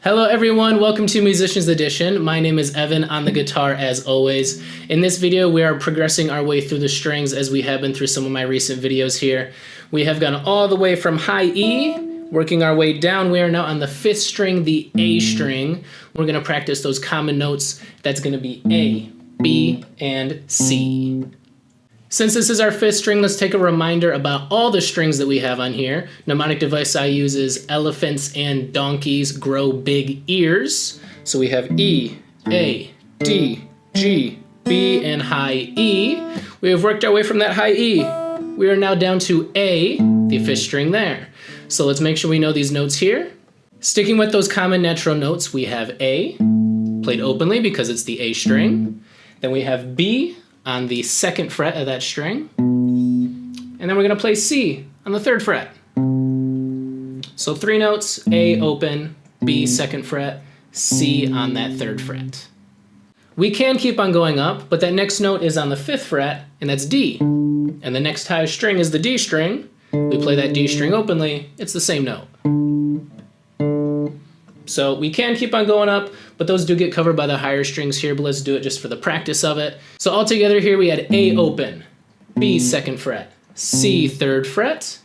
Hello everyone, welcome to Musicians Edition. My name is Evan on the guitar as always. In this video we are progressing our way through the strings as we have been through some of my recent videos here. We have gone all the way from high E, working our way down. We are now on the 5th string, the A string. We're going to practice those common notes. That's going to be A, B, and C. Since this is our 5th string, let's take a reminder about all the strings that we have on here. Mnemonic device I use is elephants and donkeys grow big ears. So we have E, A, D, G, B, and high E. We have worked our way from that high E. We are now down to A, the 5th string there. So let's make sure we know these notes here. Sticking with those common natural notes, we have A, played openly because it's the A string. Then we have B, on the 2nd fret of that string. And then we're going to play C on the 3rd fret. So 3 notes, A open, B 2nd fret, C on that 3rd fret. We can keep on going up, but that next note is on the 5th fret, and that's D. And the next highest string is the D string. We play that D string openly, it's the same note. So we can keep on going up, but those do get covered by the higher strings here, but let's do it just for the practice of it. So all together here we had A open, B 2nd fret, C 3rd fret,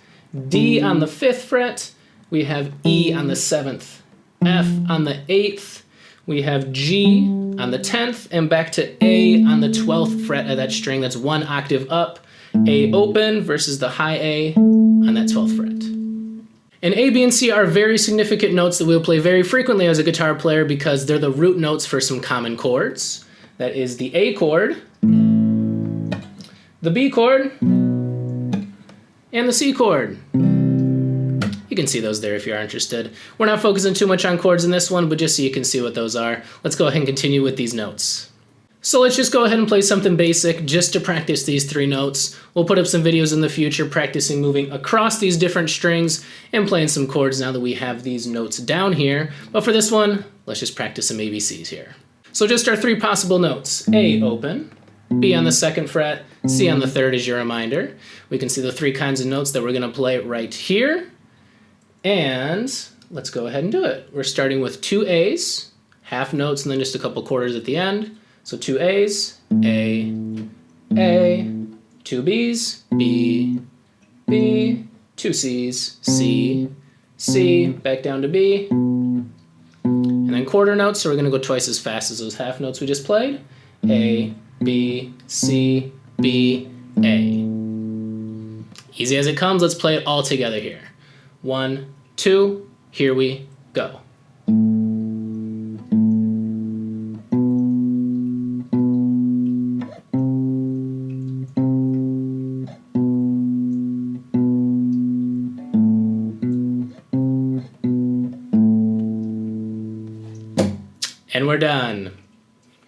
D on the 5th fret, we have E on the 7th, F on the 8th, we have G on the 10th, and back to A on the 12th fret of that string. That's 1 octave up, A open versus the high A on that 12th fret. And A, B, and C are very significant notes that we'll play very frequently as a guitar player because they're the root notes for some common chords. That is the A chord, the B chord, and the C chord. You can see those there if you are interested. We're not focusing too much on chords in this one, but just so you can see what those are. Let's go ahead and continue with these notes. So let's just go ahead and play something basic just to practice these 3 notes. We'll put up some videos in the future practicing moving across these different strings and playing some chords now that we have these notes down here. But for this one, let's just practice some ABCs here. So just our 3 possible notes. A open, B on the 2nd fret, C on the 3rd is your reminder. We can see the 3 kinds of notes that we're going to play right here. And let's go ahead and do it. We're starting with 2 A's, half notes, and then just a couple quarters at the end. So 2 A's, A, 2 B's, B, B, 2 C's, C, C, back down to B, and then quarter notes, so we're going to go twice as fast as those half notes we just played. A, B, C, B, A. Easy as it comes, let's play it all together here. 1, 2, here we go. And we're done.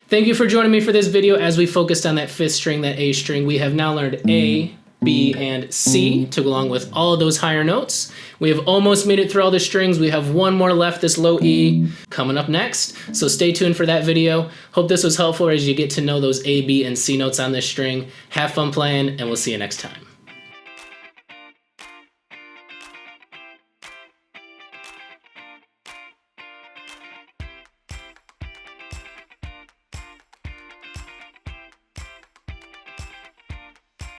Thank you for joining me for this video as we focused on that 5th string, that A string. We have now learned A, B, and C to go along with all of those higher notes. We have almost made it through all the strings. We have one more left, this low E, coming up next. So stay tuned for that video. Hope this was helpful as you get to know those A, B, and C notes on this string. Have fun playing, and we'll see you next time.